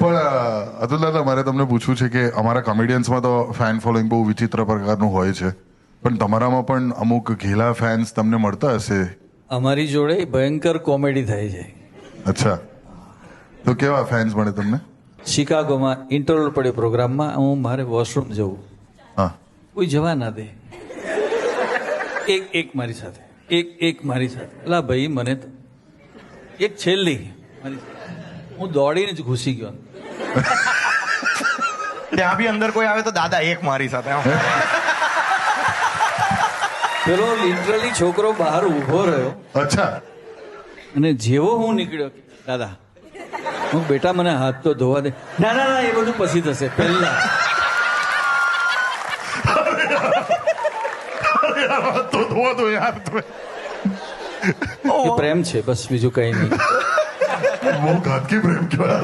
પણ અતુલ દાદા મારે તમને પૂછવું છે કે અમારા કોમેડિયન્સમાં તો ફેન ફોલોઈંગ બહુ વિચિત્ર પ્રકારનું હોય છે, પણ તમારામાં પણ અમુક ઘેલા ફેન્સ તમને મળતા હશે. અમારી જોડે ભયંકર કોમેડી થાય છે. અચ્છા, તો કેવા ફેન્સ મળે તમને? શિકાગોમાં ઇન્ટરવલ પડ્યો પ્રોગ્રામમાં, હું મારે વોશરૂમ જવું, હા, કોઈ જવા ના દે. એક મારી સાથે, એક મારી સાથે. અલા ભાઈ, મને તો એક છેલ્લી મારી સાથે. હું દોડીને જ ઘૂસી ગયો. ત્યાં બી અંદર કોઈ આવે તો દાદા એક મારી સાથે. પેલો લિટરલી છોકરો બહાર ઊભો રહ્યો. અચ્છા, અને જેવો હું નીકળ્યો, દાદા હું બેટા મને હાથ તો ધોવા દે. ના ના ના, એ બધું પછી થશે, પહેલા. તો ધોવા દો યાર તમે. એ પ્રેમ છે બસ, બીજું કઈ નહીં. બહુ ઘાતકી પ્રેમ કહેવાય.